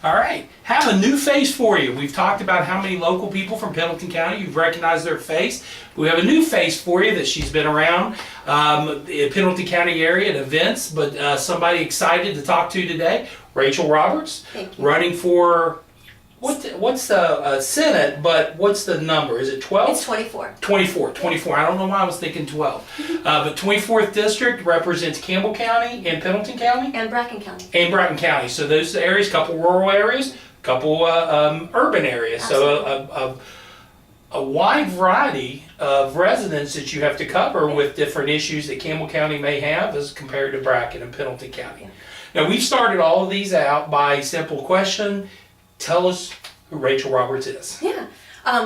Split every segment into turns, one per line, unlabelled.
All right, have a new face for you. We've talked about how many local people from Pendleton County, you've recognized their face. We have a new face for you that she's been around the Pendleton County area at events, but somebody excited to talk to today, Rachel Roberts, running for, what's the Senate, but what's the number? Is it 12?
It's 24.
24. I don't know why I was thinking 12. But 24th District represents Campbell County and Pendleton County?
And Bracken County.
And Bracken County. So those areas, couple rural areas, couple urban areas.
Absolutely.
So a wide variety of residents that you have to cover with different issues that Campbell County may have as compared to Bracken and Pendleton County. Now we've started all of these out by a simple question. Tell us who Rachel Roberts is.
Yeah.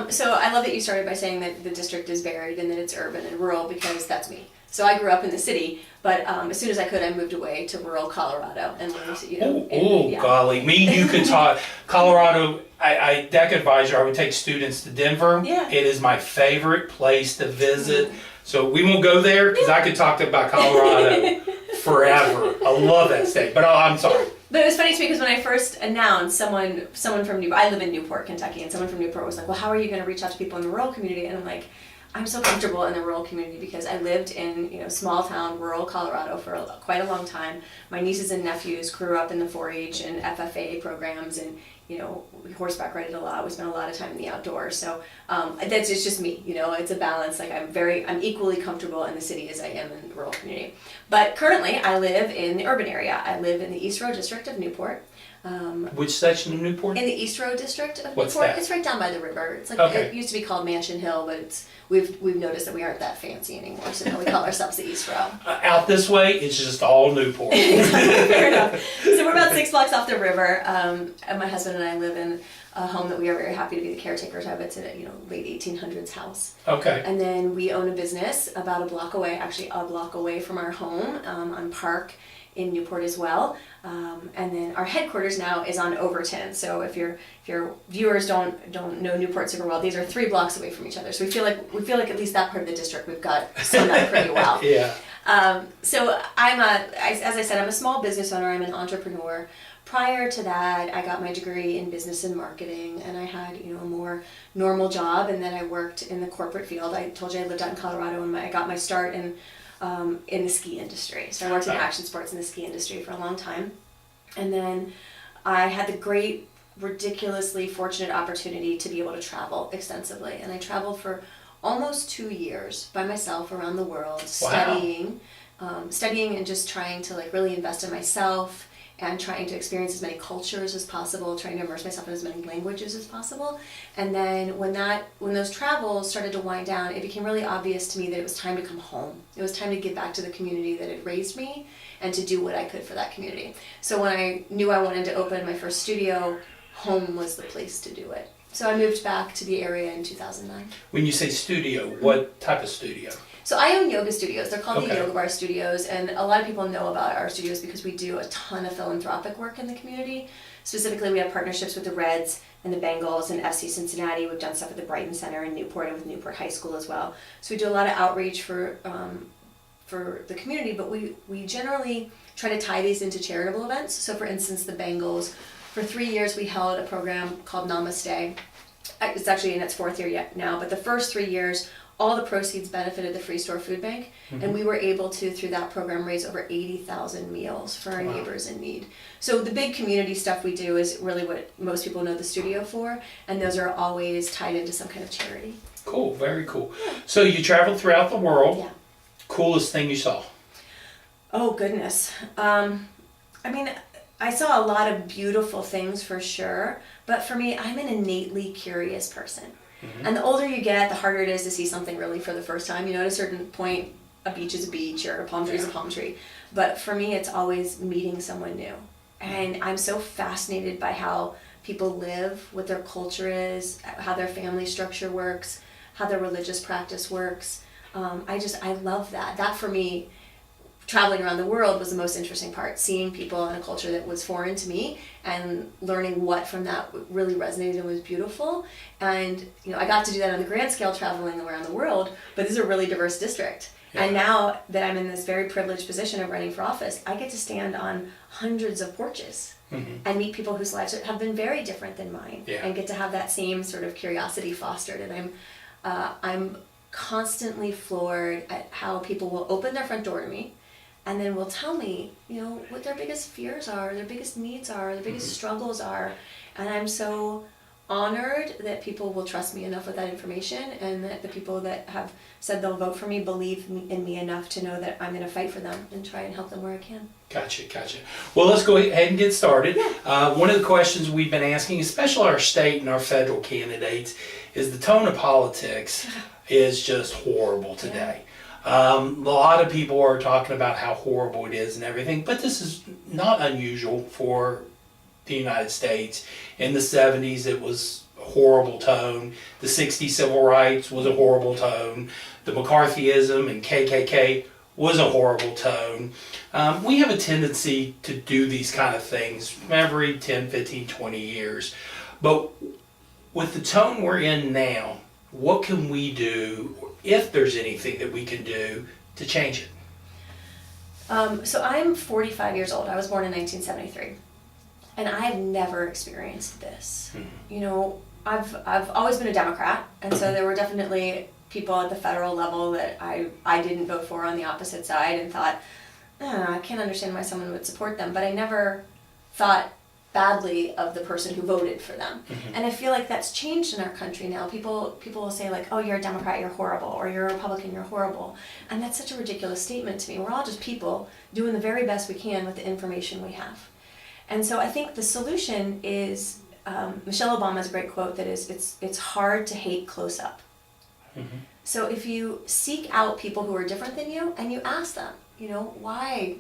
So I love that you started by saying that the district is varied and that it's urban and rural, because that's me. So I grew up in the city, but as soon as I could, I moved away to rural Colorado and lived,
Golly, me and you could talk. Colorado, DEC advisor, I would take students to Denver.
Yeah.
It is my favorite place to visit. So we won't go there because I could talk about Colorado forever. I love that state, but I'm sorry.
But it was funny to me because when I first announced, someone from Newport, I live in Newport, Kentucky, and someone from Newport was like, well, how are you going to reach out to people in the rural community? And I'm like, I'm so comfortable in the rural community because I lived in small town, rural Colorado for quite a long time. My nieces and nephews grew up in the 4-H and FFA programs, and we horseback rided a lot. We spent a lot of time in the outdoors. So it's just me. It's a balance. Like I'm equally comfortable in the city as I am in the rural community. But currently, I live in the urban area. I live in the East Row district of Newport.
Which section of Newport?
In the East Row district of
What's
Newport.
that?
It's right down by the river. It's like
Okay.
It used to be called Mansion Hill, but we've noticed that we aren't that fancy anymore. So now we call ourselves the East Row.
Out this way, it's just all Newport.
Fair enough. So we're about 6 blocks off the river. And my husband and I live in a home that we are very happy to be the caretakers of. It's a late 1800s house.
Okay.
And then we own a business about a block away from our home on Park in Newport as well. And then our headquarters now is on Overton. So if your viewers don't know Newport super well, these are 3 blocks away from each other. So we feel like at least that part of the district we've got summed up pretty well.
Yeah.
So as I said, I'm a small business owner. I'm an entrepreneur. Prior to that, I got my degree in business and marketing, and I had a more normal job, and then I worked in the corporate field. I told you I lived out in Colorado, and I got my start in the ski industry. So I worked in action sports in the ski industry for a long time, and then I had the great, ridiculously fortunate opportunity to be able to travel extensively, and I traveled for almost 2 years by myself around the world, studying and just trying to really invest in myself, and trying to experience as many cultures as possible, trying to immerse myself in as many languages as possible. And then when those travels started to wind down, it became really obvious to me that it was time to come home. It was time to give back to the community that had raised me and to do what I could for that community. So when I knew I wanted to open my first studio, home was the place to do it. So I moved back to the area in 2009.
When you say studio, what type of studio?
So I own yoga studios. They're called
Okay.
the Yoga Bar Studios, and a lot of people know about our studios because we do a ton of philanthropic work in the community. Specifically, we have partnerships with the Reds and the Bengals and FC Cincinnati. We've done stuff at the Brighton Center in Newport and with Newport High School as well. So we do a lot of outreach for the community, but we generally try to tie these into charitable events. So for instance, the Bengals, for 3 years we held a program called Namaste. It's actually in its 4th year yet now, but the first 3 years, all the proceeds benefited the Free Store Food Bank, and we were able to, through that program, raise over 80,000 meals for our neighbors in need. So the big community stuff we do is really what most people know the studio for, and those are always tied into some kind of charity.
Cool, very cool. So you traveled throughout the world.
Yeah.
Coolest thing you saw?
Oh, goodness. I saw a lot of beautiful things for sure, but for me, I'm an innately curious person. And the older you get, the harder it is to see something really for the first time. At a certain point, a beach is a beach or a palm tree is a palm tree. But for me, it's always meeting someone new. And I'm so fascinated by how people live, what their culture is, how their family structure works, how their religious practice works. I love that. That for me, traveling around the world was the most interesting part, seeing people in a culture that was foreign to me and learning what from that really resonated and was beautiful. And I got to do that on the grand scale traveling around the world, but this is a really diverse district.
Yeah.
And now that I'm in this very privileged position of running for office, I get to stand on hundreds of porches and meet people whose lives have been very different than mine, and get to have that same sort of curiosity fostered. And I'm constantly floored at how people will open their front door to me and then will tell me, what their biggest fears are, their biggest needs are, their biggest struggles are. And I'm so honored that people will trust me enough with that information, and that the people that have said they'll vote for me believe in me enough to know that I'm going to fight for them and try and help them where I can.
Gotcha. Well, let's go ahead and get started.
Yeah.
One of the questions we've been asking, especially our state and our federal candidates, is the tone of politics is just horrible today. A lot of people are talking about how horrible it is and everything, but this is not unusual for the United States. In the 70s, it was a horrible tone. The 60s civil rights was a horrible tone. The McCarthyism and KKK was a horrible tone. We have a tendency to do these kind of things every 10, 15, 20 years. But with the tone we're in now, what can we do, if there's anything that we can do, to change it?
So I'm 45 years old. I was born in 1973. And I have never experienced this. I've always been a Democrat, and so there were definitely people at the federal level that I didn't vote for on the opposite side, and thought, I can't understand why someone would support them. But I never thought badly of the person who voted for them. And I feel like that's changed in our country now. People will say like, oh, you're a Democrat, you're horrible, or you're a Republican, you're horrible. And that's such a ridiculous statement to me. We're all just people doing the very best we can with the information we have. And so I think the solution is, Michelle Obama has a great quote that is, it's hard to hate close up. So if you seek out people who are different than you and you ask them, why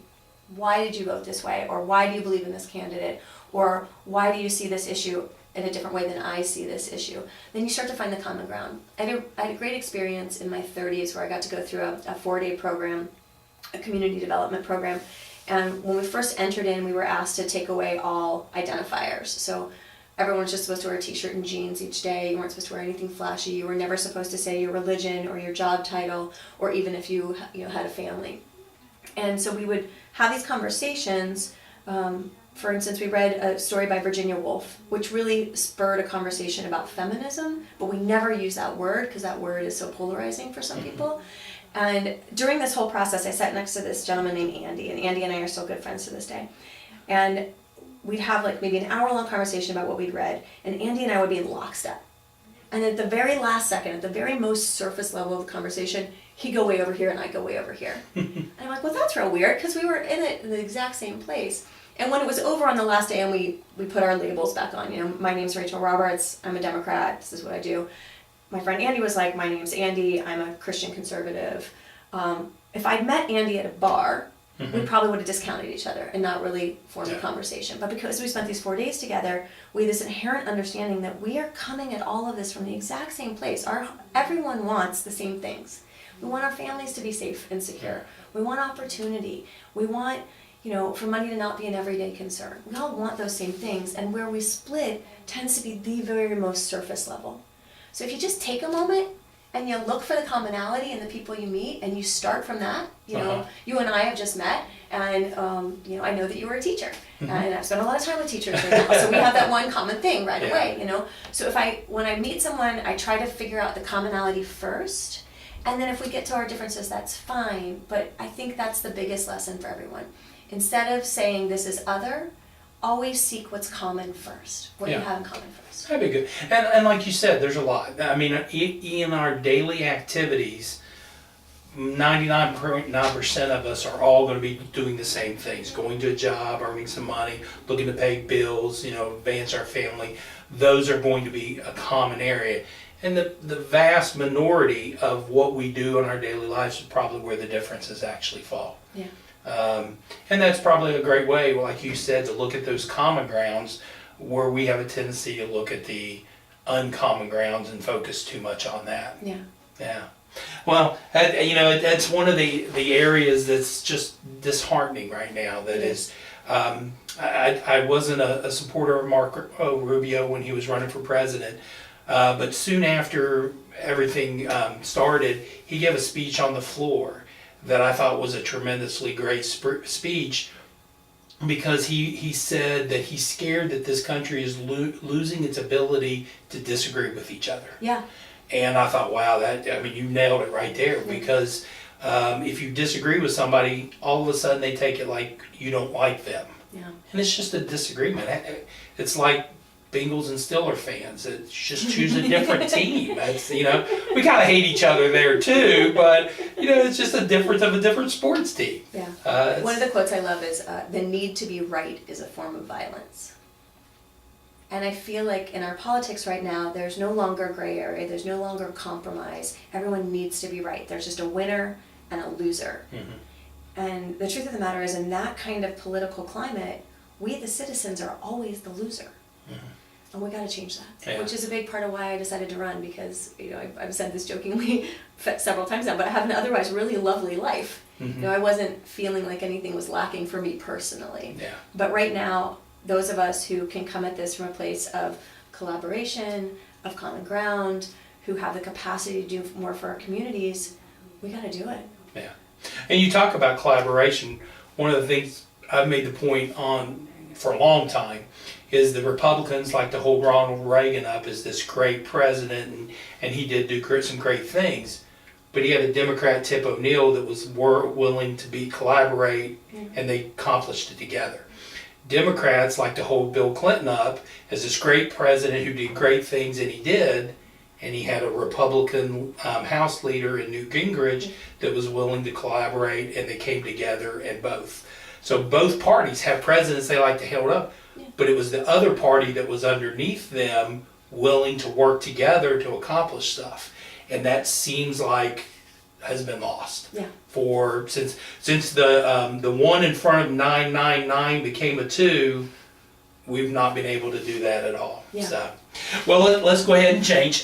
did you vote this way? Or why do you believe in this candidate? Or why do you see this issue in a different way than I see this issue? Then you start to find the common ground. I had a great experience in my 30s where I got to go through a 4-day program, a community development program. And when we first entered in, we were asked to take away all identifiers. So everyone was just supposed to wear a t-shirt and jeans each day. You weren't supposed to wear anything flashy. You were never supposed to say your religion or your job title, or even if you had a family. And so we would have these conversations. For instance, we read a story by Virginia Woolf, which really spurred a conversation about feminism, but we never use that word because that word is so polarizing for some people. And during this whole process, I sat next to this gentleman named Andy, and Andy and I are still good friends to this day. And we'd have like maybe an hour-long conversation about what we'd read, and Andy and I would be in lockstep. And at the very last second, at the very most surface level of the conversation, he'd go way over here and I'd go way over here. And I'm like, well, that's real weird, because we were in the exact same place. And when it was over on the last day and we put our labels back on, my name's Rachel Roberts, I'm a Democrat, this is what I do. My friend Andy was like, my name's Andy, I'm a Christian conservative. If I'd met Andy at a bar, we probably would have discounted each other and not really formed a conversation. But because we spent these 4 days together, we had this inherent understanding that we are coming at all of this from the exact same place. Everyone wants the same things. We want our families to be safe and secure. We want opportunity. We want, for money to not be an everyday concern. We all want those same things, and where we split tends to be the very most surface level. So if you just take a moment and you look for the commonality in the people you meet, and you start from that, you and I have just met, and I know that you were a teacher, and I've spent a lot of time with teachers right now, so we have that one common thing right away, So when I meet someone, I try to figure out the commonality first, and then if we get to our differences, that's fine, but I think that's the biggest lesson for everyone. Instead of saying this is other, always seek what's common first, what you have in common first.
That'd be good. And like you said, there's a lot. I mean, in our daily activities, 99.9% of us are all going to be doing the same things, going to a job, earning some money, looking to pay bills, advance our family. Those are going to be a common area. And the vast minority of what we do in our daily lives is probably where the differences actually fall.
Yeah.
And that's probably a great way, like you said, to look at those common grounds where we have a tendency to look at the uncommon grounds and focus too much on that.
Yeah.
Yeah. Well, that's one of the areas that's just disheartening right now. That is, I wasn't a supporter of Marco Rubio when he was running for president, but soon after everything started, he gave a speech on the floor. that I thought was a tremendously great speech, because he said that he's scared that this country is losing its ability to disagree with each other.
Yeah.
And I thought, wow, you nailed it right there, because if you disagree with somebody, all of a sudden they take it like you don't like them.
Yeah.
And it's just a disagreement. It's like Bengals and Steelers fans. It's just choose a different team. That's, we kind of hate each other there too, but it's just a difference of a different sports team.
Yeah. One of the quotes I love is, "The need to be right is a form of violence." And I feel like in our politics right now, there's no longer gray area. There's no longer compromise. Everyone needs to be right. There's just a winner and a loser. Mm-hmm. And the truth of the matter is, in that kind of political climate, we the citizens are always the loser. Mm-hmm. And we got to change that, which is a big part of why I decided to run, because I've said this jokingly several times now, but I have an otherwise really lovely life. Mm-hmm. I wasn't feeling like anything was lacking for me personally. Yeah. But right now, those of us who can come at this from a place of collaboration, of common ground, who have the capacity to do more for our communities, we got to do it.
Yeah. And you talk about collaboration. One of the things I've made the point on for a long time is the Republicans like to hold Ronald Reagan up as this great president, and he did do some great things. But he had a Democrat, Tip O'Neill, that was willing to collaborate, and they accomplished it together. Democrats like to hold Bill Clinton up as this great president who did great things, and he did. And he had a Republican House leader in Newt Gingrich that was willing to collaborate, and they came together, and both. So both parties have presidents they like to hold up, but it was the other party that was underneath them willing to work together to accomplish stuff. And that seems like has been lost. Yeah. Since the one in front of 999 became a 2, we've not been able to do that at all. Yeah. So, well, let's go ahead and change.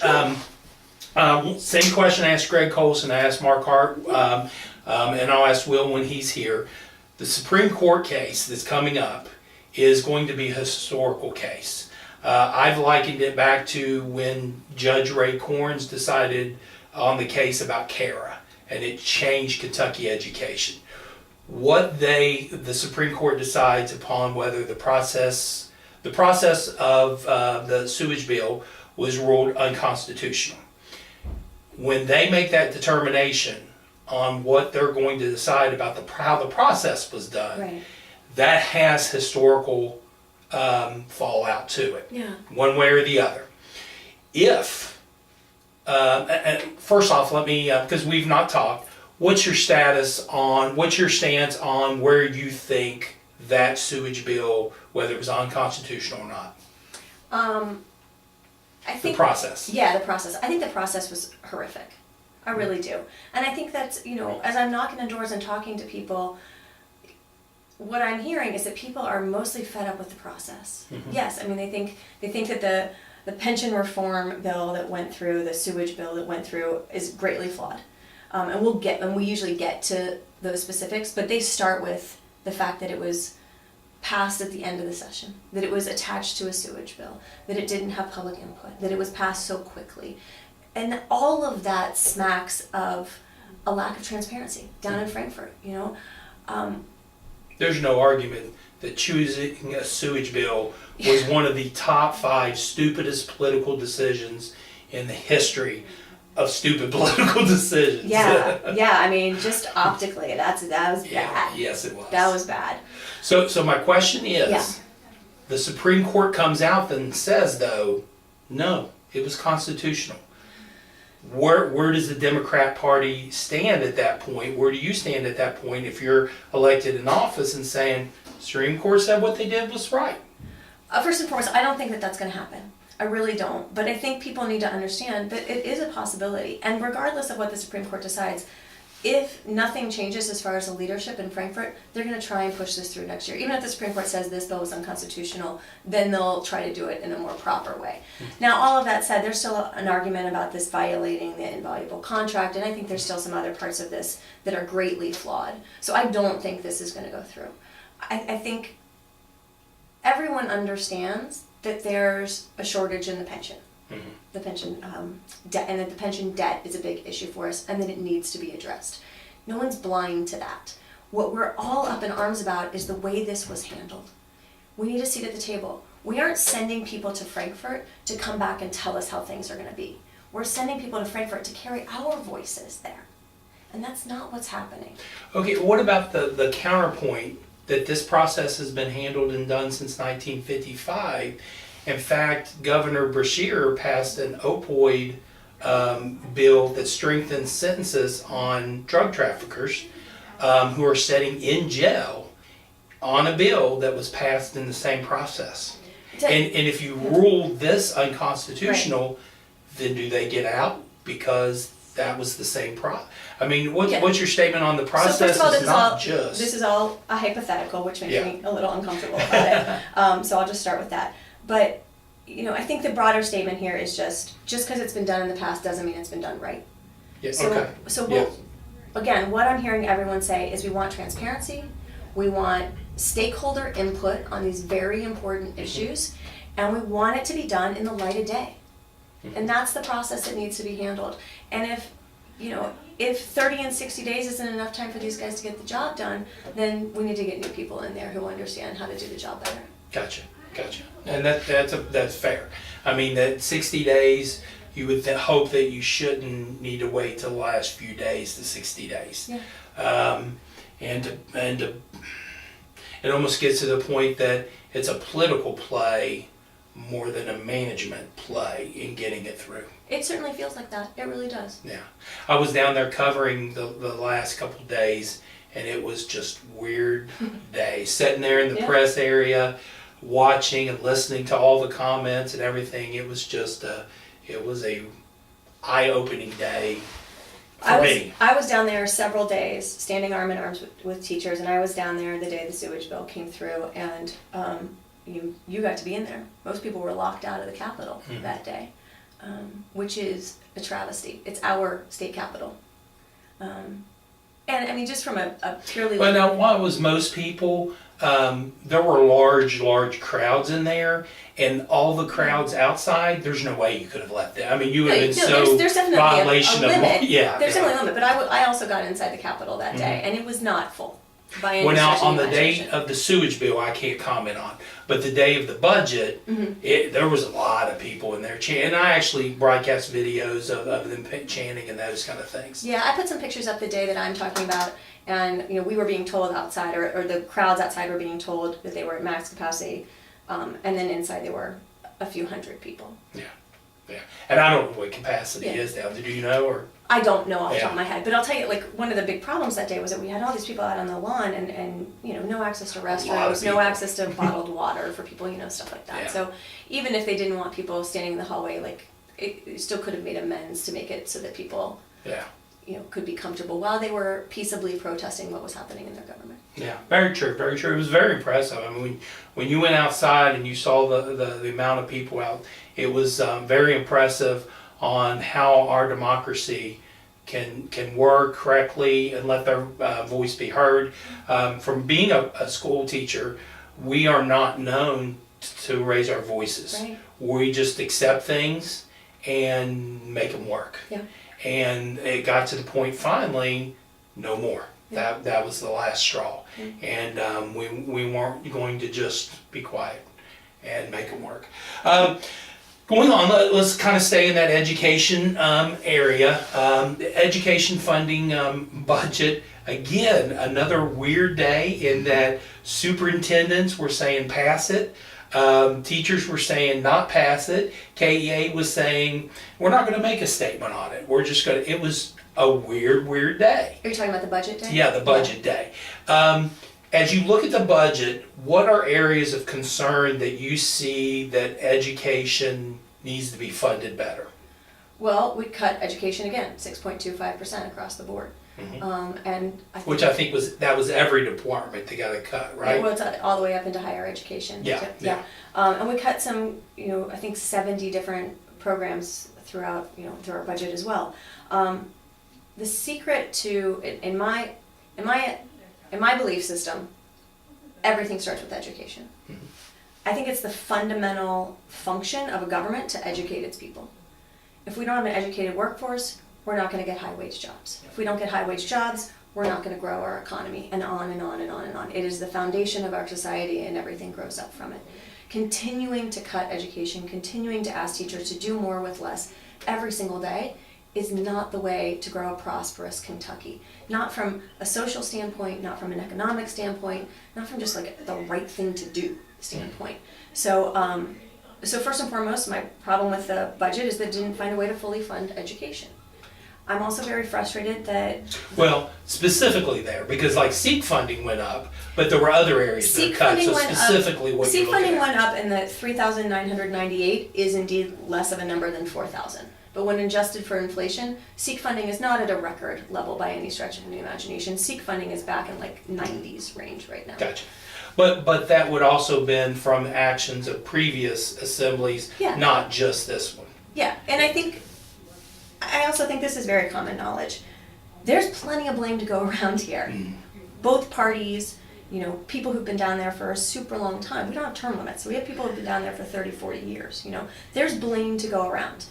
Same question I asked Greg Colson, I asked Mark Hart, and I'll ask Will when he's here. The Supreme Court case that's coming up is going to be a historical case. I've likened it back to when Judge Ray Corns decided on the case about CARA, and it changed Kentucky education. What the Supreme Court decides upon whether the process of the sewage bill was ruled unconstitutional. When they make that determination on what they're going to decide about how the process was done, right, that has historical fallout to it, one way or the other. If, and first off, let me, because we've not talked, what's your stance on where you think that sewage bill, whether it was unconstitutional or not?
I think
the process.
Yeah, the process. I think the process was horrific. I really do. And I think that, as I'm knocking on doors and talking to people, what I'm hearing is that people are mostly fed up with the process. Mm-hmm. Yes, they think that the pension reform bill that went through, the sewage bill that went through, is greatly flawed. And we usually get to those specifics, but they start with the fact that it was passed at the end of the session, that it was attached to a sewage bill, that it didn't have public input, that it was passed so quickly. And all of that smacks of a lack of transparency down in Frankfurt,
There's no argument that choosing a sewage bill was one of the top 5 stupidest political decisions in the history of stupid political decisions.
Yeah, just optically, that was bad.
Yes, it was.
That was bad.
So my question is, the Supreme Court comes out and says, though, no, it was constitutional. Where does the Democrat Party stand at that point? Where do you stand at that point if you're elected in office and saying, Supreme Court said what they did was right?
First and foremost, I don't think that that's going to happen. I really don't. But I think people need to understand that it is a possibility. And regardless of what the Supreme Court decides, if nothing changes as far as the leadership in Frankfurt, they're going to try and push this through next year. Even if the Supreme Court says this bill is unconstitutional, then they'll try to do it in a more proper way. Now, all of that said, there's still an argument about this violating the invaluable contract, and I think there's still some other parts of this that are greatly flawed. So I don't think this is going to go through. I think everyone understands that there's a shortage in the pension. Mm-hmm. The pension debt, and that the pension debt is a big issue for us, and that it needs to be addressed. No one's blind to that. What we're all up in arms about is the way this was handled. We need a seat at the table. We aren't sending people to Frankfurt to come back and tell us how things are going to be. We're sending people to Frankfurt to carry our voices there. And that's not what's happening.
Okay, what about the counterpoint that this process has been handled and done since 1955? In fact, Governor Brashear passed an opioid bill that strengthens sentences on drug traffickers who are sitting in jail on a bill that was passed in the same process. And if you rule this unconstitutional, then do they get out? Because that was the same I mean, what's your statement on the process?
So first of all,
This
is all a hypothetical, which makes me a little uncomfortable about it. So I'll just start with that. But I think the broader statement here is just because it's been done in the past doesn't mean it's been done right.
Yeah.
So again, what I'm hearing everyone say is we want transparency, we want stakeholder input on these very important issues, and we want it to be done in the light of day. And that's the process that needs to be handled. And if 30 and 60 days isn't enough time for these guys to get the job done, then we need to get new people in there who understand how to do the job better.
Gotcha. And that's fair. I mean, that 60 days, you would hope that you shouldn't need to wait till the last few days to 60 days.
Yeah.
It almost gets to the point that it's a political play more than a management play in getting it through.
It certainly feels like that. It really does.
Yeah. I was down there covering the last couple of days, and it was just weird day. Sitting there in the press area, watching and listening to all the comments and everything. It was just it was a eye-opening day for me.
I was down there several days, standing arm in arms with teachers, and I was down there the day the sewage bill came through, and you got to be in there. Most people were locked out of the Capitol that day, which is a travesty. It's our state capitol. And I mean, just from a purely...
Well, now, why was most people, there were large crowds in there, and all the crowds outside, there's no way you could have left it. I mean, you would have been
there's definitely
violation
a limit. There's definitely a limit, but I also got inside the Capitol that day, and it was not full. By any
well, now,
stretch of
on the day
imagination.
of the sewage bill, I can't comment on. But the day of the budget, there was a lot of people in there chanting. And I actually broadcast videos of them chanting and those kind of things.
Yeah, I put some pictures up the day that I'm talking about. And we were being told outside, or the crowds outside were being told that they were at max capacity. And then inside there were a few hundred people.
Yeah. And I don't know what capacity is down there. Do you know? Or
I don't know off the top of my head, but I'll tell you, like, one of the big problems that day was that we had all these people out on the lawn and no access to restrooms, no access to bottled water for people, stuff like that. Yeah. So even if they didn't want people standing in the hallway, like, it still could have made amends to make it so that people, could be comfortable while they were peaceably protesting what was happening in their government.
Yeah, very true. It was very impressive. I mean, when you went outside and you saw the amount of people out, it was very impressive on how our democracy can work correctly and let their voice be heard. From being a school teacher, we are not known to raise our voices.
Right.
We just accept things and make them work.
Yeah.
And it got to the point finally, no more.
Yeah.
That was the last straw. And we weren't going to just be quiet and make them work. Going on, let's kind of stay in that education area. The education funding budget, again, another weird day in that superintendents were saying pass it. Teachers were saying not pass it. KEA was saying we're not going to make a statement on it. We're just going to, it was a weird day.
Are you talking about the budget day?
Yeah, the budget day. As you look at the budget, what are areas of concern that you see that education needs to be funded better?
Well, we cut education again, 6.25% across the board. And
I think was every department that got a cut, right?
Well, it's all the way up into higher education.
Yeah.
And we cut some, I think 70 different programs throughout our budget as well. The secret to, in my belief system, everything starts with education. I think it's the fundamental function of a government to educate its people. If we don't have an educated workforce, we're not going to get high wage jobs. If we don't get high wage jobs, we're not going to grow our economy, and on and on and on and on. It is the foundation of our society, and everything grows up from it. Continuing to cut education, continuing to ask teachers to do more with less every single day is not the way to grow a prosperous Kentucky. Not from a social standpoint, not from an economic standpoint, not from just like the right thing to do standpoint. So first and foremost, my problem with the budget is that it didn't find a way to fully fund education. I'm also very frustrated that...
Well, specifically there, because like SEEK funding went up, but there were other areas that
SEEK
cut, so
funding
specifically what you're
SEEK
looking
funding
at.
went up, and the 3,998 is indeed less of a number than 4,000. But when adjusted for inflation, SEEK funding is not at a record level by any stretch of the imagination. SEEK funding is back in like 90s range right now.
Gotcha. But that would also been from actions of previous assemblies,
Yeah.
not just this one.
Yeah, and I also think this is very common knowledge. There's plenty of blame to go around here. Both parties, people who've been down there for a super long time. We don't have term limits, so we have people who've been down there for 30, 40 years. There's blame to go around.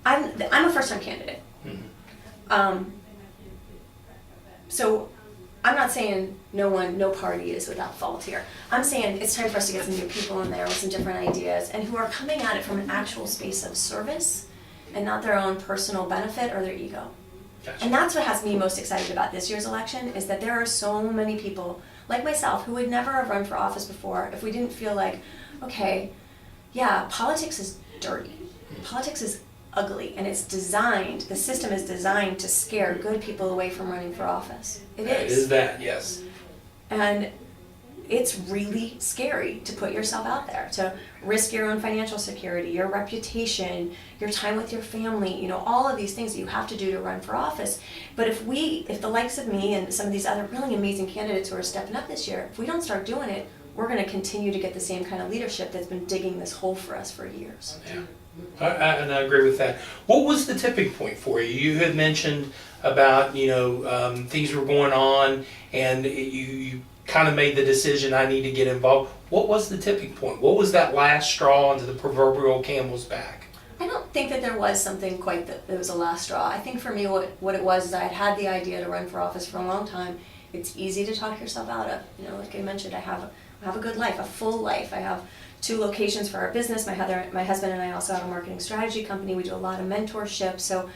I'm a first-time candidate. So I'm not saying no party is without fault here. I'm saying it's time for us to get some new people in there with some different ideas and who are coming at it from an actual space of service and not their own personal benefit or their ego.
Gotcha.
And that's what has me most excited about this year's election, is that there are so many people like myself who would never have run for office before if we didn't feel like, okay, yeah, politics is dirty. Politics is ugly, and the system is designed to scare good people away from running for office. It is.
Yes.
And it's really scary to put yourself out there, to risk your own financial security, your reputation, your time with your family, all of these things that you have to do to run for office. But if the likes of me and some of these other really amazing candidates who are stepping up this year, if we don't start doing it, we're going to continue to get the same kind of leadership that's been digging this hole for us for years.
Yeah. And I agree with that. What was the tipping point for you? You had mentioned about, things were going on and you kind of made the decision, I need to get involved. What was the tipping point? What was that last straw into the proverbial camel's back?
I don't think that there was something quite that was a last straw. I think for me what it was is I had the idea to run for office for a long time. It's easy to talk yourself out of. Like I mentioned, I have a good life, a full life. I have 2 locations for our business. My husband and I also have a marketing strategy company. We do a lot of mentorship. So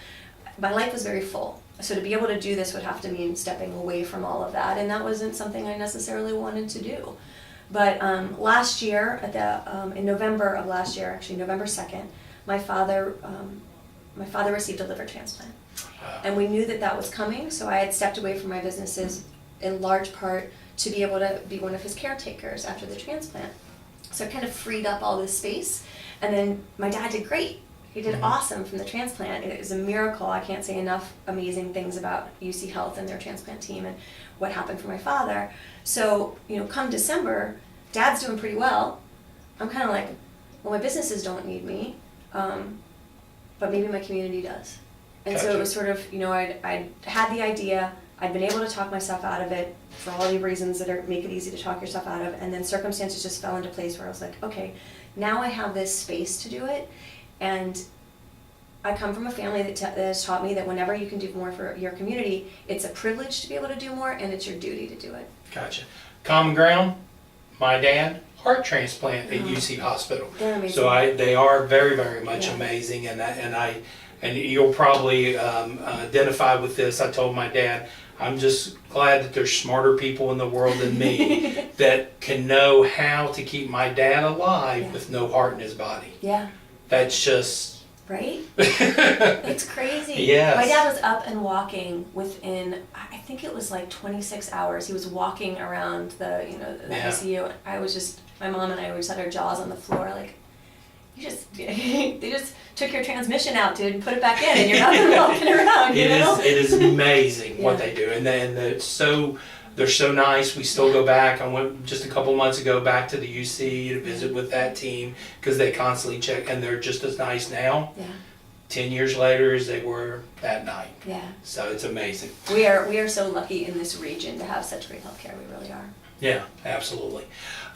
my life was very full. So to be able to do this would have to mean stepping away from all of that, and that wasn't something I necessarily wanted to do. But last year, in November of last year, actually November 2nd, my father received a liver transplant, and we knew that was coming. So I had stepped away from my businesses in large part to be able to be one of his caretakers after the transplant. So it kind of freed up all this space, and then my dad did great. He did awesome from the transplant. It was a miracle. I can't say enough amazing things about UC Health and their transplant team and what happened for my father. So, come December, Dad's doing pretty well. I'm kind of like, well, my businesses don't need me, but maybe my community does. And
Gotcha.
So it was sort of, I'd had the idea, I'd been able to talk myself out of it for all the reasons that make it easy to talk yourself out of, and then circumstances just fell into place where I was like, okay, now I have this space to do it. And I come from a family that has taught me that whenever you can do more for your community, it's a privilege to be able to do more, and it's your duty to do it.
Gotcha. Common ground, my dad, heart transplant at UC Hospital.
They're amazing.
So they are very, very much
Yeah.
amazing, and you'll probably identify with this. I told my dad, I'm just glad that there's smarter people in the world than me that can know how to keep my dad alive with no heart in his body.
Yeah.
That's just...
Right? It's crazy.
Yes.
My dad was up and walking within, I think it was like 26 hours. He was walking around the ICU. I was just, my mom and I just had our jaws on the floor like, they just took your transmission out, dude, and put it back in, and you're not even walking around,
It is amazing what
Yeah.
they do, and they're so nice. We still go back. I went just a couple months ago back to the UC to visit with that team because they constantly check, and they're just as nice now.
Yeah.
10 years later as they were that night.
Yeah.
So it's amazing.
We are so lucky in this region to have such great healthcare. We really are.
Yeah, absolutely.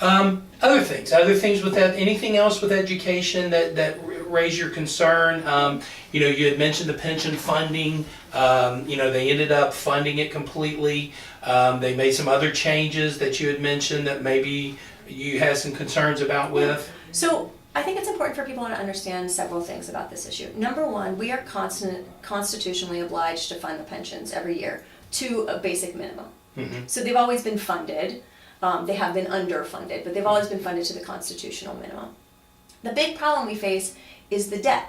Other things with that, anything else with education that raise your concern? You had mentioned the pension funding. They ended up funding it completely. They made some other changes that you had mentioned that maybe you had some concerns about with.
So I think it's important for people to understand several things about this issue. Number one, we are constitutionally obliged to fund the pensions every year to a basic minimum.
Mm-hmm.
So they've always been funded. They have been underfunded, but they've always been funded to the constitutional minimum. The big problem we face is the debt.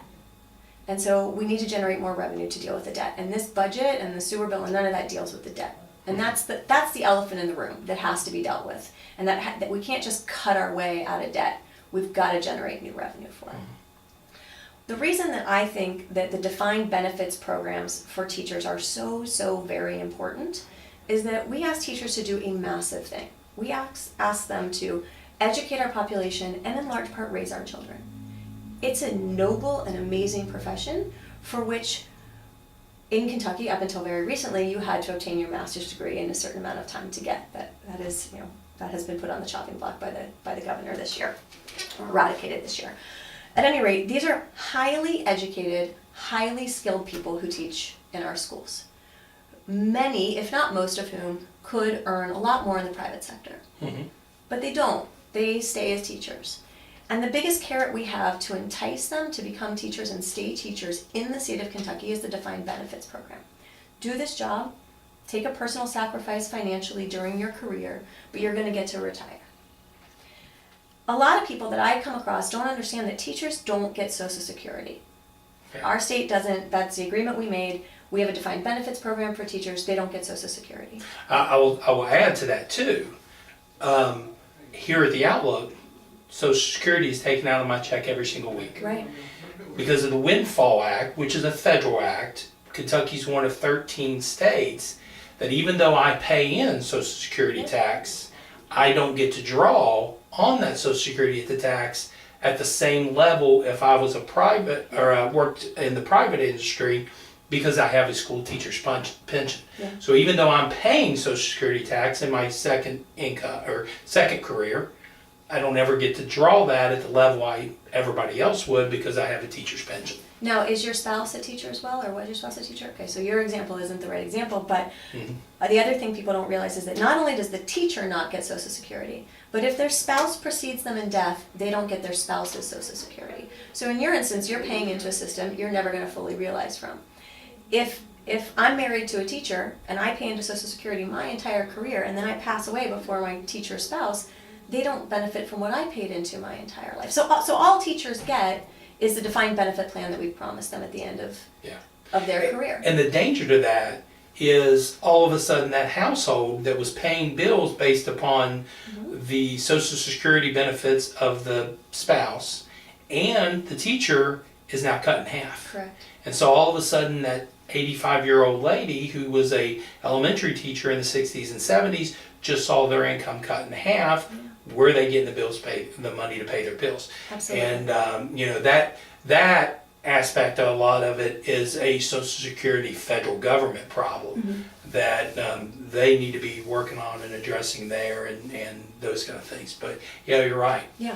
And so we need to generate more revenue to deal with the debt. And this budget and the sewer bill and none of that deals with the debt. And that's the elephant in the room that has to be dealt with. And that we can't just cut our way out of debt. We've got to generate new revenue for it. The reason that I think that the defined benefits programs for teachers are so very important is that we ask teachers to do a massive thing. We ask them to educate our population and in large part raise our children. It's a noble and amazing profession for which in Kentucky, up until very recently, you had to obtain your master's degree in a certain amount of time to get that. That has been put on the chopping block by the governor this year, eradicated this year. At any rate, these are highly educated, highly skilled people who teach in our schools. Many, if not most of whom, could earn a lot more in the private sector. Mm-hmm. But they don't. They stay as teachers. And the biggest carrot we have to entice them to become teachers and stay teachers in the state of Kentucky is the defined benefits program. Do this job, take a personal sacrifice financially during your career, but you're going to get to retire. A lot of people that I come across don't understand that teachers don't get Social Security. Okay. Our state doesn't. That's the agreement we made. We have a defined benefits program for teachers. They don't get Social Security. I
will add to that too. Here at the Outlook, Social Security is taken out of my check every single week.
Right.
Because of the Windfall Act, which is a federal act, Kentucky's one of 13 states that even though I pay in Social Security tax, I don't get to draw on that Social Security tax at the same level if I was a private or worked in the private industry because I have a school teacher's pension. Yeah. So even though I'm paying Social Security tax in my second income or second career, I don't ever get to draw that at the level everybody else would because I have a teacher's pension.
Now, is your spouse a teacher as well, or was your spouse a teacher? Okay, so your example isn't the right example, but the other thing people don't realize is that not only does the teacher not get Social Security, but if their spouse precedes them in death, they don't get their spouse's Social Security. So in your instance, you're paying into a system you're never going to fully realize from. If I'm married to a teacher and I pay into Social Security my entire career and then I pass away before my teacher spouse, they don't benefit from what I paid into my entire life. So all teachers get is the defined benefit plan that we promised them at the end of their career.
And the danger to that is all of a sudden that household that was paying bills based upon the Social Security benefits of the spouse and the teacher is now cut in half.
Correct.
And so all of a sudden that 85-year-old lady who was a elementary teacher in the 60s and 70s just saw their income cut in half. Where are they getting the money to pay their bills?
Absolutely.
And that aspect of a lot of it is a Social Security federal government problem that they need to be working on and addressing there and those kind of things. But yeah, you're right.
Yeah.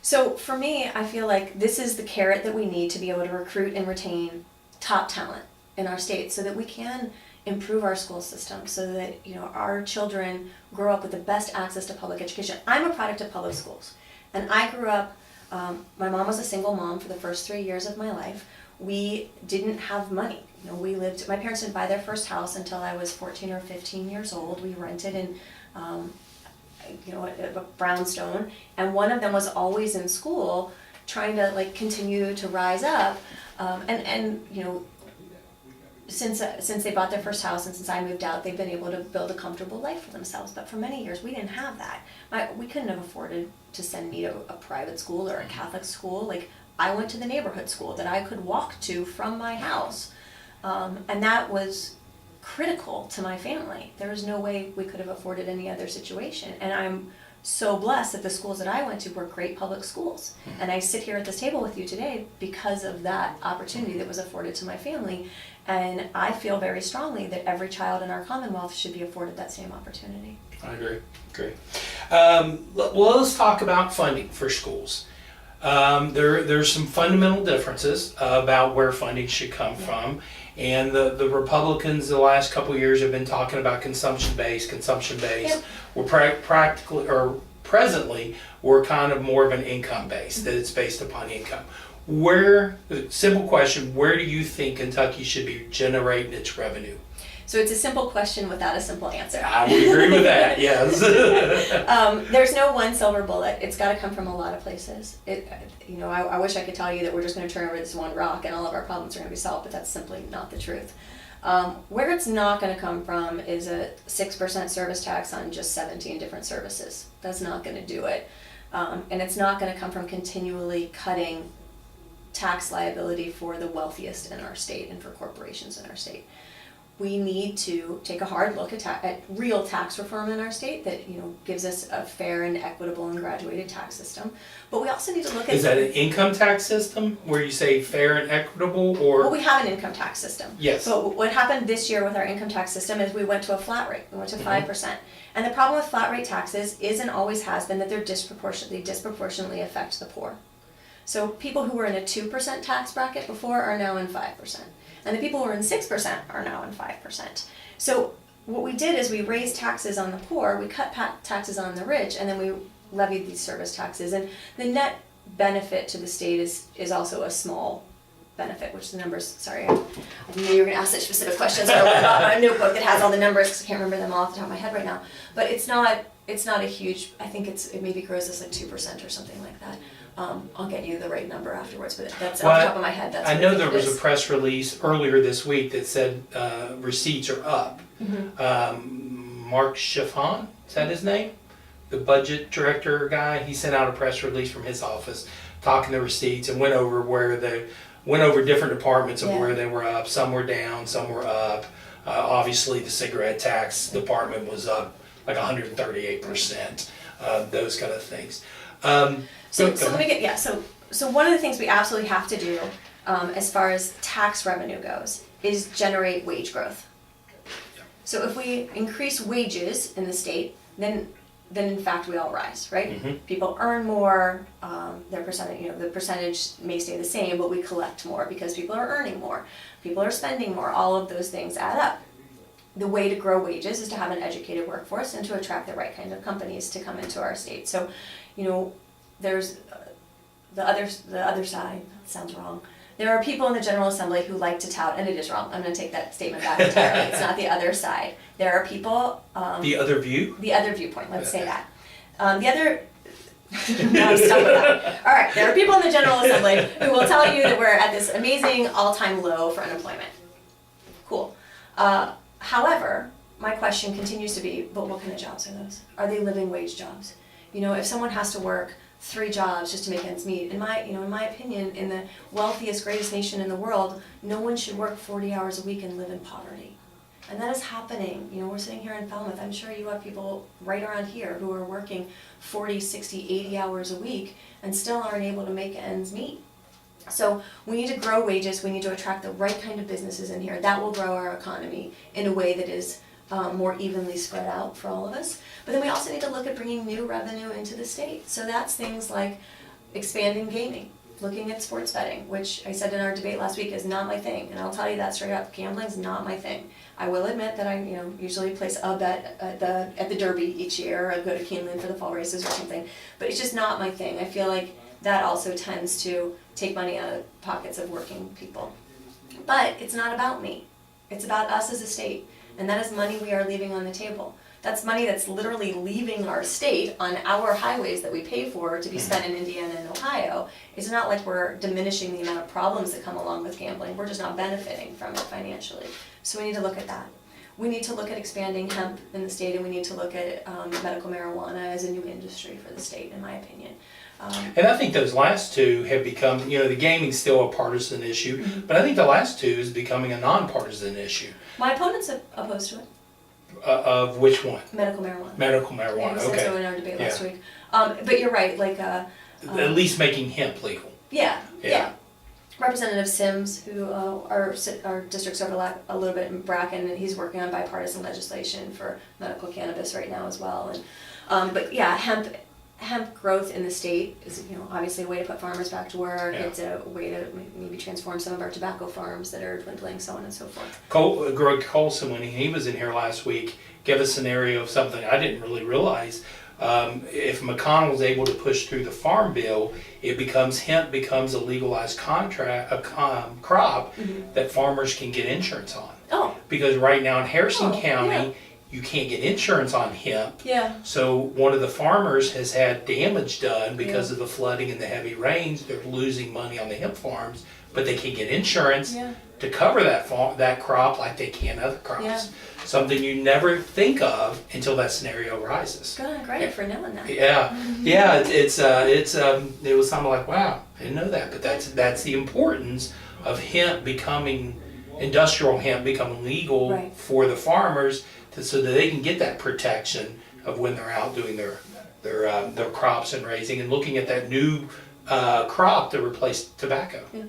So for me, I feel like this is the carrot that we need to be able to recruit and retain top talent in our state so that we can improve our school system so that our children grow up with the best access to public education. I'm a product of public schools, and I grew up. My mom was a single mom for the first 3 years of my life. We didn't have money. My parents didn't buy their first house until I was 14 or 15 years old. We rented in a brownstone, and one of them was always in school trying to continue to rise up, since they bought their first house and since I moved out, they've been able to build a comfortable life for themselves. But for many years, we didn't have that. We couldn't have afforded to send me to a private school or a Catholic school. I went to the neighborhood school that I could walk to from my house. And that was critical to my family. There was no way we could have afforded any other situation. And I'm so blessed that the schools that I went to were great public schools. And I sit here at this table with you today because of that opportunity that was afforded to my family. And I feel very strongly that every child in our Commonwealth should be afforded that same opportunity.
I agree. Well, let's talk about funding for schools. There's some fundamental differences about where funding should come from. And the Republicans the last couple of years have been talking about consumption-based.
Yep.
We're practically, or presently, we're kind of more of an income-based, that it's based upon income. Simple question, where do you think Kentucky should be generating its revenue?
So it's a simple question without a simple answer.
I would agree with that, yes.
There's no one silver bullet. It's got to come from a lot of places. I wish I could tell you that we're just going to turn over this one rock and all of our problems are going to be solved, but that's simply not the truth. Where it's not going to come from is a 6% service tax on just 17 different services. That's not going to do it. And it's not going to come from continually cutting tax liability for the wealthiest in our state and for corporations in our state. We need to take a hard look at real tax reform in our state that gives us a fair and equitable and graduated tax system. But we also need to look at...
Is that an income tax system where you say fair and equitable, or...?
Well, we have an income tax system.
Yes.
But what happened this year with our income tax system is we went to a flat rate. We went to 5%. And the problem with flat rate taxes is and always has been that they're disproportionately affect the poor. So people who were in a 2% tax bracket before are now in 5%. And the people who are in 6% are now in 5%. So what we did is we raised taxes on the poor, we cut taxes on the rich, and then we levied these service taxes. And the net benefit to the state is also a small benefit, which the numbers, sorry, I knew you were going to ask such specific questions. I got my notebook that has all the numbers because I can't remember them all off the top of my head right now. But it's not a huge, I think it maybe grows us like 2% or something like that. I'll get you the right number afterwards, but that's off the top of my head.
I know there was a press release earlier this week that said receipts are up. Mark Chiffon, is that his name? The budget director guy, he sent out a press release from his office talking to receipts and went over different departments of where they were up. Some were down, some were up. Obviously, the cigarette tax department was up like 138%. Those kind of things. So let me get, so one of the things we absolutely have to do as far as tax revenue goes is generate wage growth. So if we increase wages in the state, then in fact we all rise, right? People earn more, their percentage, the percentage may stay the same, but we collect more because people are earning more, people are spending more, all of those things add up. The way to grow wages is to have an educated workforce and to attract the right kind of companies to come into our state. So, there's the other side, sounds wrong. There are people in the General Assembly who like to tout, and it is wrong. I'm going to take that statement back entirely. It's not the other side. There are people... the other view?
The other viewpoint, let's say that. The other... now I'm stuck with that. All right, there are people in the General Assembly who will tell you that we're at this amazing all-time low for unemployment. Cool. However, my question continues to be, but what kind of jobs are those? Are they living wage jobs? If someone has to work 3 jobs just to make ends meet, in my opinion, in the wealthiest, greatest nation in the world, no one should work 40 hours a week and live in poverty. And that is happening. We're sitting here in Falmouth. I'm sure you have people right around here who are working 40, 60, 80 hours a week and still aren't able to make ends meet. So we need to grow wages. We need to attract the right kind of businesses in here. That will grow our economy in a way that is more evenly spread out for all of us. But then we also need to look at bringing new revenue into the state. So that's things like expanding gaming, looking at sports betting, which I said in our debate last week is not my thing. And I'll tell you that straight up, gambling's not my thing. I will admit that I usually place a bet at the Derby each year, or I go to Keeneland for the fall races or something. But it's just not my thing. I feel like that also tends to take money out of pockets of working people. But it's not about me. It's about us as a state. And that is money we are leaving on the table. That's money that's literally leaving our state on our highways that we pay for to be spent in Indiana and Ohio. It's not like we're diminishing the amount of problems that come along with gambling. We're just not benefiting from it financially. So we need to look at that. We need to look at expanding hemp in the state, and we need to look at medical marijuana as a new industry for the state, in my opinion.
And I think those last two have become, the gaming's still a partisan issue, but I think the last two is becoming a nonpartisan issue.
My opponent's opposed to it.
Of which one?
Medical marijuana.
Medical marijuana,
yeah, we said
okay.
so in our debate last week. But you're right, like...
at least making hemp legal.
Yeah. Representative Sims, who our districts overlap a little bit in Bracken, and he's working on bipartisan legislation for medical cannabis right now as well. And but yeah, hemp growth in the state is, obviously a way to put farmers back to work. Yeah. It's a way to maybe transform some of our tobacco farms that are dwindling, so on and so forth.
Greg Colson, when he was in here last week, gave a scenario of something I didn't really realize. If McConnell's able to push through the farm bill, hemp becomes a legalized crop that farmers can get insurance on.
Oh.
Because right now in Harrison County, you can't get insurance on hemp.
Yeah.
So one of the farmers has had damage done because of the flooding and the heavy rains. They're losing money on the hemp farms, but they can't get insurance to cover that crop like they can other crops. Yeah. Something you never think of until that scenario arises.
Good, great for knowing that.
Yeah, yeah. It was something like, wow, I didn't know that. But that's the importance of industrial hemp becoming legal for the farmers, so that they can get that protection of when they're out doing their crops and raising and looking at that new crop to replace tobacco.
Yeah.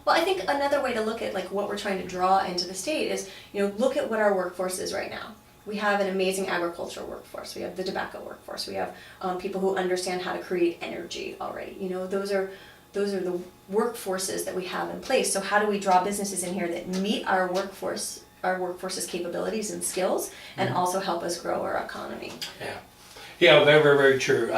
Well, I think another way to look at what we're trying to draw into the state is, look at what our workforce is right now. We have an amazing agricultural workforce. We have the tobacco workforce. We have people who understand how to create energy already. Those are the workforces that we have in place. So how do we draw businesses in here that meet our workforce's capabilities and skills, and also help us grow our economy?
Yeah. Yeah, very, very, very true.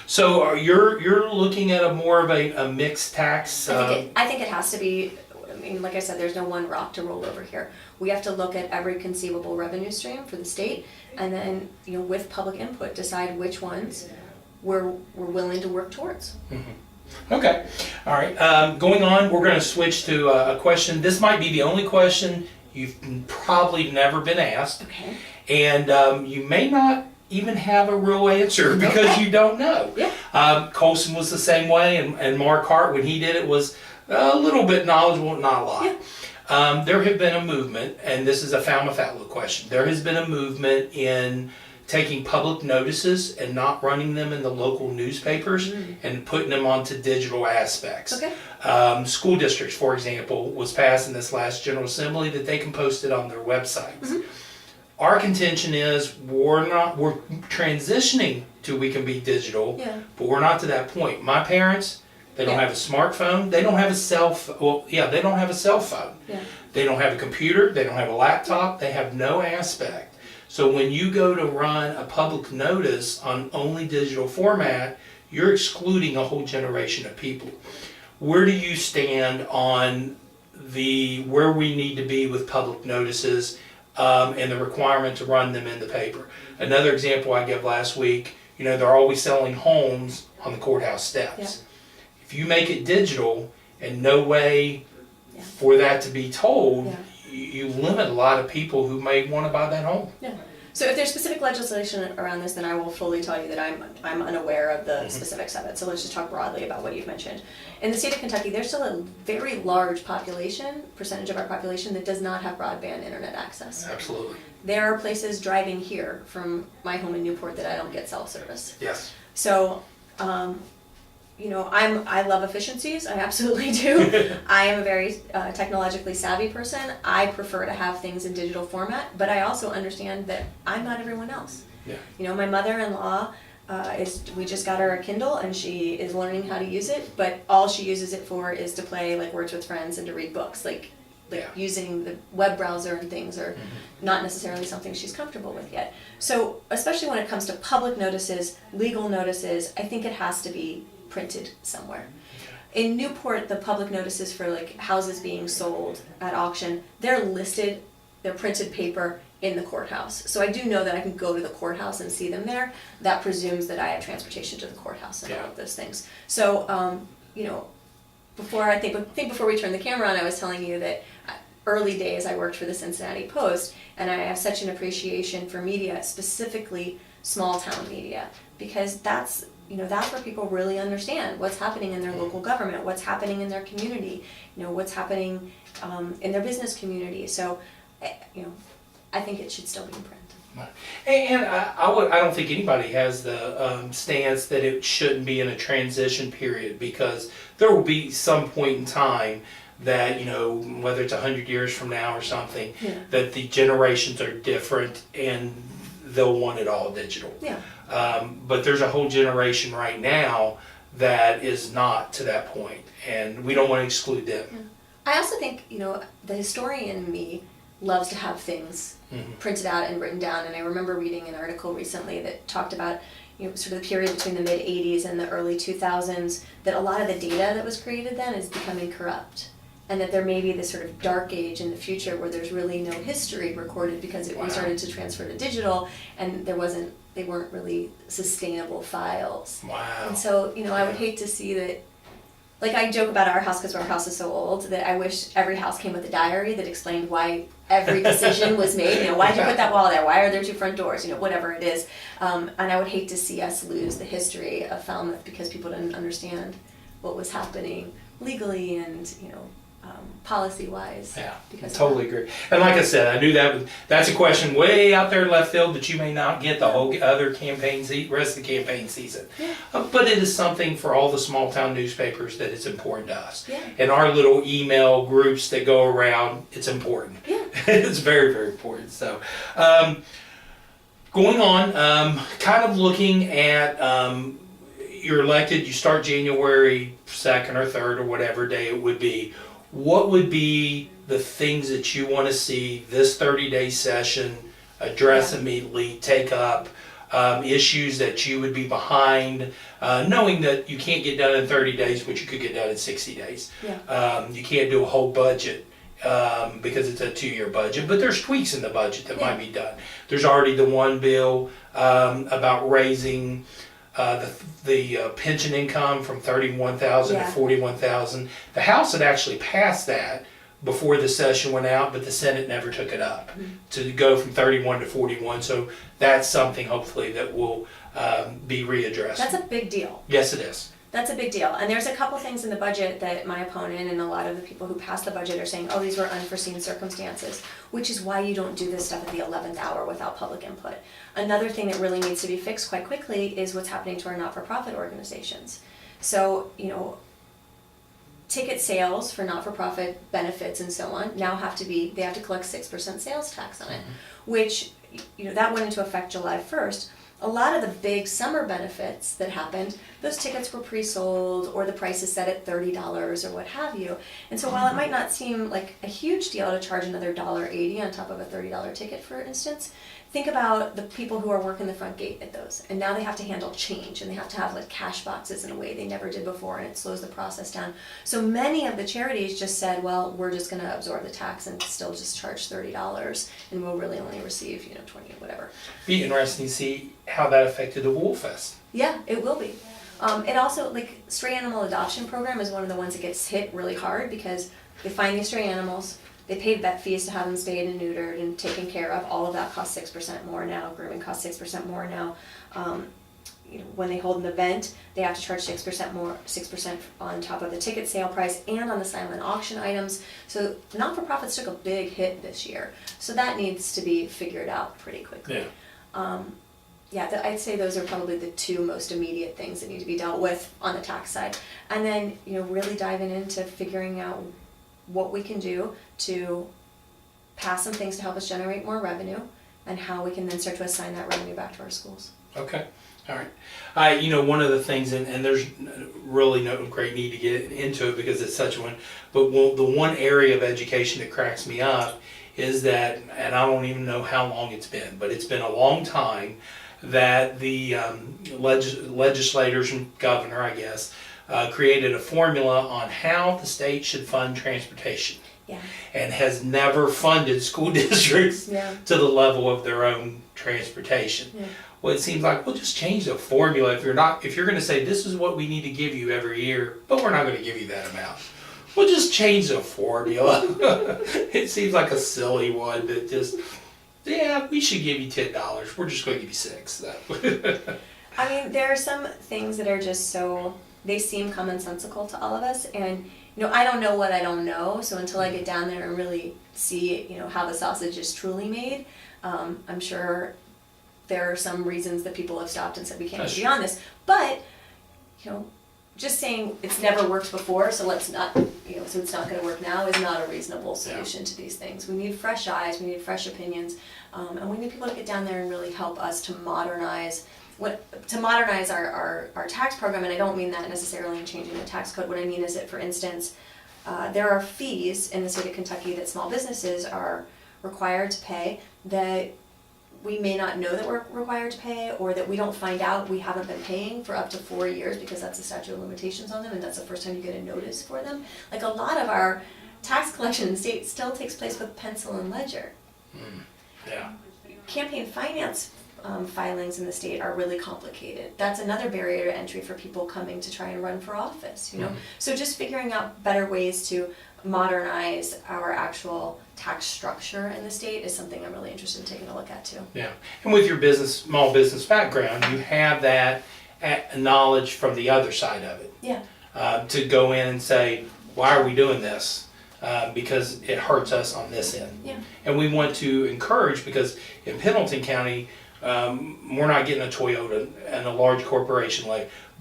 So you're looking at more of a mixed tax?
I think it has to be. I mean, like I said, there's no one rock to roll over here. We have to look at every conceivable revenue stream for the state, and then with public input, decide which ones we're willing to work towards.
Mm-hmm. Okay, all right. Going on, we're going to switch to a question. This might be the only question you've probably never been asked, and you may not even have a real answer because you don't know.
Yeah.
Colson was the same way, and Mark Hart, when he did it, was a little bit knowledgeable, not a lot. Yeah. There have been a movement, and this is a Falmouth Outlook question. There has been a movement in taking public notices and not running them in the local newspapers and putting them onto digital aspects.
Okay.
School districts, for example, was passed in this last General Assembly that they can post it on their websites. Mm-hmm. Our contention is we're transitioning to we can be digital, but we're not to that point. My parents, they don't have a smartphone. They don't have a cell phone. Well, they don't have a cell phone.
Yeah.
They don't have a computer. They don't have a laptop. They have no aspect. So when you go to run a public notice on only digital format, you're excluding a whole generation of people. Where do you stand on where we need to be with public notices? And the requirement to run them in the paper. Another example I gave last week, they're always selling homes on the courthouse steps. Yeah. If you make it digital and no way for that to be told, you limit a lot of people who may want to buy that home.
Yeah. So if there's specific legislation around this, then I will fully tell you that I'm unaware of the specifics of it. So let's just talk broadly about what you've mentioned. In the state of Kentucky, there's still a very large percentage of our population that does not have broadband internet access.
Absolutely.
There are places driving here from my home in Newport that I don't get cell service.
Yes.
So, I love efficiencies. I absolutely do. I am a very technologically savvy person. I prefer to have things in digital format, but I also understand that I'm not everyone else.
Yeah.
My mother-in-law we just got her a Kindle, and she is learning how to use it, but all she uses it for is to play Words with Friends and to read books. Using the web browser and things are not necessarily something she's comfortable with yet. So especially when it comes to public notices, legal notices, I think it has to be printed somewhere. In Newport, the public notices for houses being sold at auction, they're listed, they're printed paper in the courthouse. So I do know that I can go to the courthouse and see them there. That presumes that I have transportation to the courthouse and all of those things. So, before we turned the camera on, I was telling you that early days I worked for the Cincinnati Post, and I have such an appreciation for media, specifically small town media, because that's where people really understand what's happening in their local government, what's happening in their community, what's happening in their business community. So, I think it should still be in print.
And I don't think anybody has the stance that it shouldn't be in a transition period, because there will be some point in time that, whether it's 100 years from now or something, that the generations are different and they'll want it all digital.
Yeah.
But there's a whole generation right now that is not to that point, and we don't want to exclude them.
Yeah. I also think, the historian in me loves to have things printed out and written down. And I remember reading an article recently that talked about, sort of the period between the mid 80s and the early 2000s, that a lot of the data that was created then is becoming corrupt. And that there may be this sort of dark age in the future where there's really no history recorded because we started to transfer to digital, and they weren't really sustainable files.
Wow.
And so, I would hate to see that. Like, I joke about our house because our house is so old that I wish every house came with a diary that explained why every decision was made. Why'd you put that wall there? Why are there 2 front doors? Whatever it is. And I would hate to see us lose the history of Falmouth because people didn't understand what was happening legally and, policy-wise.
Yeah,
because
totally agree. And like I said, I knew that's a question way out there in left field that you may not get the whole other rest of the campaign season.
Yeah.
But it is something for all the small town newspapers that it's important to us.
Yeah.
And our little email groups that go around, it's important.
Yeah.
It's very, very important. So, going on, kind of looking at, you're elected, you start January 2nd or 3rd or whatever day it would be. What would be the things that you want to see this 30-day session address immediately, take up, issues that you would be behind, knowing that you can't get done in 30 days, but you could get done in 60 days.
Yeah.
You can't do a whole budget because it's a 2-year budget, but there's tweaks in the budget that might be done. There's already the one bill about raising the pension income from $31,000 to $41,000. The House had actually passed that before the session went out, but the Senate never took it up to go from 31 to 41. So that's something hopefully that will be readdressed.
That's a big deal.
Yes, it is.
That's a big deal. And there's a couple things in the budget that my opponent and a lot of the people who passed the budget are saying, oh, these were unforeseen circumstances, which is why you don't do this stuff at the 11th hour without public input. Another thing that really needs to be fixed quite quickly is what's happening to our not-for-profit organizations. So, ticket sales for not-for-profit benefits and so on now they have to collect 6% sales tax on it, which, that went into effect July 1st. A lot of the big summer benefits that happened, those tickets were pre-sold or the price is set at $30 or what have you. And so while it might not seem like a huge deal to charge another $1.80 on top of a $30 ticket, for instance, think about the people who are working the front gate at those. And now they have to handle change and they have to have cash boxes in a way they never did before, and it slows the process down. So many of the charities just said, well, we're just going to absorb the tax and still just charge $30 and we'll really only receive, 20 or whatever.
Be interesting to see how that affected the Wool Fest.
Yeah, it will be. It also, stray animal adoption program is one of the ones that gets hit really hard because they find these stray animals, they pay vet fees to have them spayed and neutered and taken care of. All of that costs 6% more now. Grooming costs 6% more now. When they hold an event, they have to charge 6% on top of the ticket sale price and on the silent auction items. So not-for-profits took a big hit this year. So that needs to be figured out pretty quickly. Yeah. I'd say those are probably the 2 most immediate things that need to be dealt with on the tax side. And then, really diving into figuring out what we can do to pass some things to help us generate more revenue and how we can then start to assign that revenue back to our schools.
Okay. All right. One of the things, and there's really no great need to get into it because it's such one, but the one area of education that cracks me up is that, and I don't even know how long it's been, but it's been a long time that the legislators and governor, I guess, created a formula on how the state should fund transportation.
Yeah.
And has never funded school districts to the level of their own transportation. Yeah. Well, it seems like we'll just change the formula if you're going to say this is what we need to give you every year, but we're not going to give you that amount. We'll just change the formula. It seems like a silly one that just, we should give you $10. We're just going to give you $6.
I mean, there are some things that are just they seem commonsensical to all of us, and I don't know what I don't know, so until I get down there and really see, how the sausage is truly made, I'm sure there are some reasons that people have stopped and said we can't go beyond this, but just saying it's never worked before, so let's not, so it's not going to work now is not a reasonable solution to these things. We need fresh eyes, we need fresh opinions, and we need people to get down there and really help us to modernize our tax program. And I don't mean that necessarily in changing the tax code. What I mean is that, for instance, there are fees in the state of Kentucky that small businesses are required to pay that we may not know that we're required to pay, or that we don't find out we haven't been paying for up to 4 years because that's the statute of limitations on them, and that's the first time you get a notice for them. Like, a lot of our tax collection in the state still takes place with pencil and ledger.
Yeah.
Campaign finance filings in the state are really complicated. That's another barrier to entry for people coming to try and run for office, So just figuring out better ways to modernize our actual tax structure in the state is something I'm really interested in taking a look at too.
Yeah, and with your small business background, you have that knowledge from the other side of it.
Yeah.
To go in and say, why are we doing this? Because it hurts us on this end.
Yeah.
And we want to encourage, because in Pendleton County, we're not getting a Toyota and a large corporation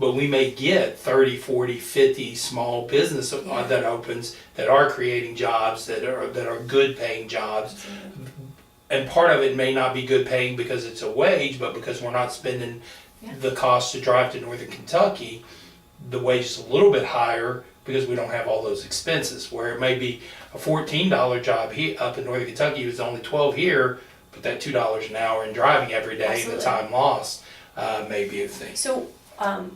but we may get 30, 40, 50 small business that opens, that are creating jobs, that are good paying jobs.
Absolutely.
And part of it may not be good paying because it's a wage, but because we're not spending the cost to drive to northern Kentucky, the wage is a little bit higher because we don't have all those expenses. Where it may be a $14 job up in northern Kentucky, it's only $12 here, but that $2 an hour in driving every day,
Absolutely.
and the time lost may be a thing.
So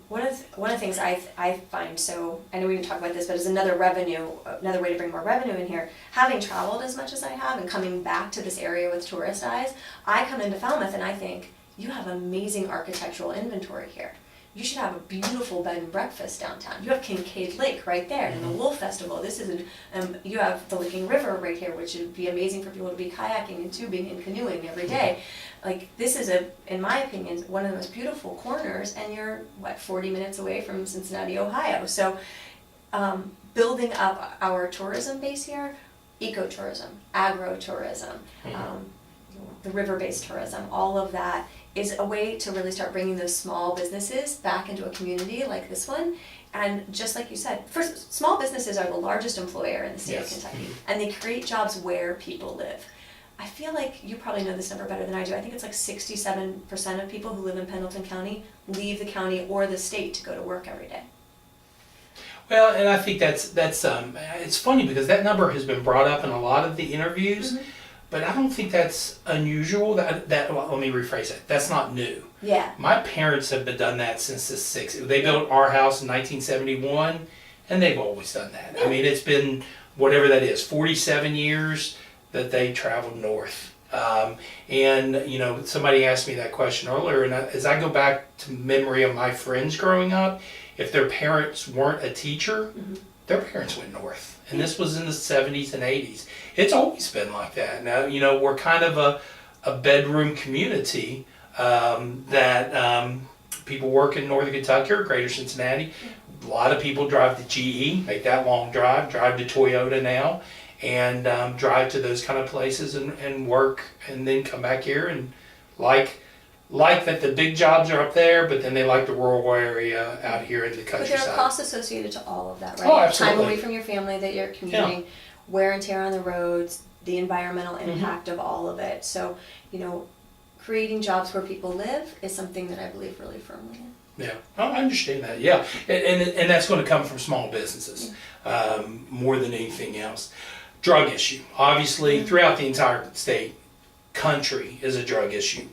one of the things I find, so I know we didn't talk about this, but as another way to bring more revenue in here, having traveled as much as I have and coming back to this area with tourist eyes, I come into Falmouth and I think, you have amazing architectural inventory here. You should have a beautiful bed and breakfast downtown. You have Kincaid Lake right there, and the Wolf Festival. This is you have the Licking River right here, which would be amazing for people to be kayaking and tubing and canoeing every day. Like, this is in my opinion, one of the most beautiful corners, and you're 40 minutes away from Cincinnati, Ohio. So, building up our tourism base here, ecotourism, agro-tourism, the river-based tourism, all of that is a way to really start bringing those small businesses back into a community like this one. And just like you said, first, small businesses are the largest employer in the state of Kentucky, and they create jobs where people live. I feel like you probably know this number better than I do. I think it's like 67% of people who live in Pendleton County leave the county or the state to go to work every day.
Well, and I think that's it's funny because that number has been brought up in a lot of the interviews. But I don't think that's unusual. Well, let me rephrase that. That's not new.
Yeah.
My parents have done that since the 60s. They built our house in 1971, and they've always done that. I mean, it's been whatever that is, 47 years that they traveled north. And somebody asked me that question earlier, and as I go back to memory of my friends growing up, if their parents weren't a teacher, their parents went north. And this was in the 70s and 80s. It's always been like that. Now, we're kind of a bedroom community that people work in northern Kentucky or greater Cincinnati. A lot of people drive to GE, make that long drive to Toyota now, and drive to those kind of places and work, and then come back here and like that the big jobs are up there, but then they like the rural area out here in the countryside.
But there are costs associated to all of that, right?
Oh, absolutely.
Time away from your family that you're commuting, wear and tear on the roads, the environmental impact of all of it. So, creating jobs where people live is something that I believe really firmly in.
Yeah, I understand that. Yeah, and that's going to come from small businesses more than anything else. Drug issue, obviously, throughout the entire country is a drug issue.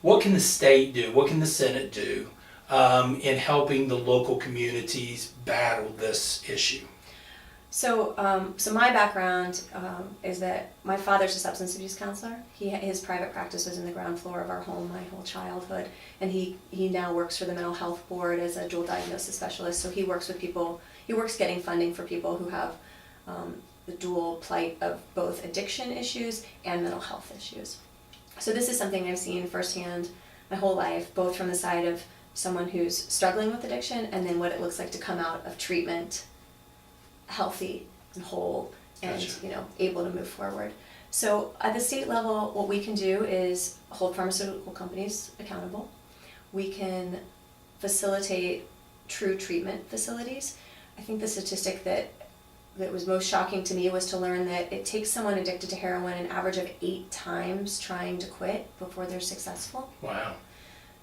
What can the state do? What can the Senate do in helping the local communities battle this issue?
So my background is that my father's a substance abuse counselor. His private practice was in the ground floor of our home my whole childhood, and he now works for the Mental Health Board as a dual diagnosis specialist. So he works with people. He works getting funding for people who have the dual plight of both addiction issues and mental health issues. So this is something I've seen firsthand my whole life, both from the side of someone who's struggling with addiction and then what it looks like to come out of treatment healthy and whole and
Gotcha.
able to move forward. So at the state level, what we can do is hold pharmaceutical companies accountable. We can facilitate true treatment facilities. I think the statistic that was most shocking to me was to learn that it takes someone addicted to heroin an average of 8 times trying to quit before they're successful.
Wow.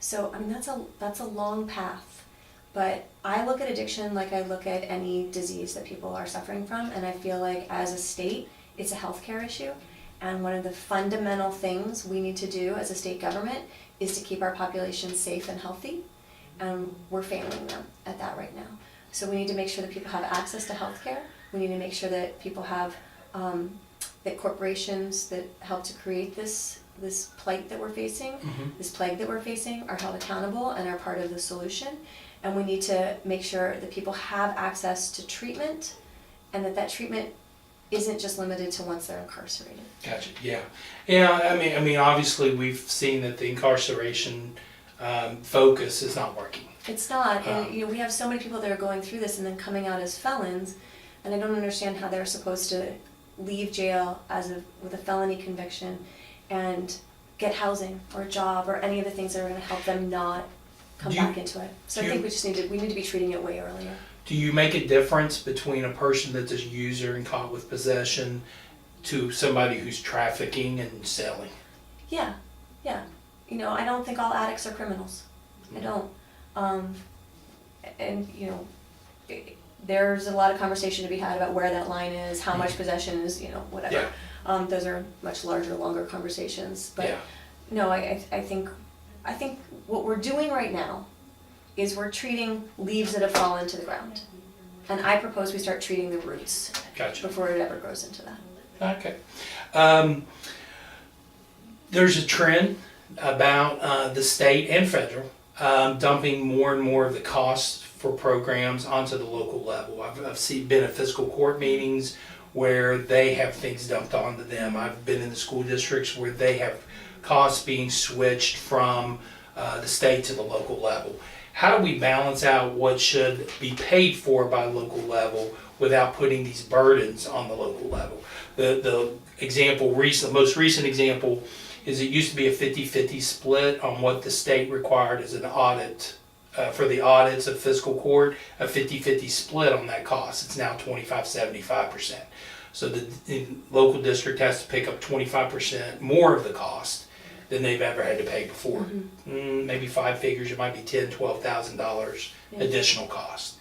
So I mean that's a long path. But I look at addiction like I look at any disease that people are suffering from, and I feel like as a state, it's a healthcare issue. And one of the fundamental things we need to do as a state government is to keep our population safe and healthy. And we're failing them at that right now. So we need to make sure that people have access to healthcare. We need to make sure that people have, that corporations that help to create this plight that we're facing, this plague that we're facing, are held accountable and are part of the solution. And we need to make sure that people have access to treatment, and that treatment isn't just limited to once they're incarcerated.
Gotcha. Yeah. Yeah. I mean, obviously, we've seen that the incarceration focus is not working.
It's not, and we have so many people that are going through this and then coming out as felons, and I don't understand how they're supposed to leave jail with a felony conviction and get housing or a job or any of the things that are going to help them not come back into it. So I think we need to be treating it way earlier.
Do you make a difference between a person that's a user and caught with possession to somebody who's trafficking and selling?
Yeah. I don't think all addicts are criminals. I don't. And there's a lot of conversation to be had about where that line is, how much possession is, whatever. Yeah. Those are much larger, longer conversations. But no, I think what we're doing right now is we're treating leaves that have fallen to the ground. And I propose we start treating the roots.
Gotcha.
Before it ever grows into that.
Okay. There's a trend about the state and federal dumping more and more of the costs for programs onto the local level. I've been at fiscal court meetings where they have things dumped onto them. I've been in the school districts where they have costs being switched from the state to the local level. How do we balance out what should be paid for by local level without putting these burdens on the local level? The most recent example is it used to be a 50-50 split on what the state required as an audit. For the audits of fiscal court, a 50-50 split on that cost. It's now 25-75%. So the local district has to pick up 25% more of the cost than they've ever had to pay before. Maybe 5 figures, it might be $10,000, $12,000 additional cost.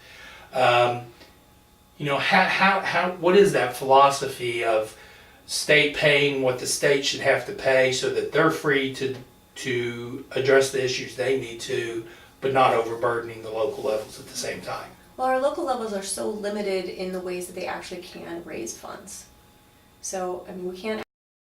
What is that philosophy of state paying what the state should have to pay so that they're free to address the issues they need to, but not overburdening the local levels at the same time?
Well, our local levels are so limited in the ways that they actually can raise funds. So, I mean, we can't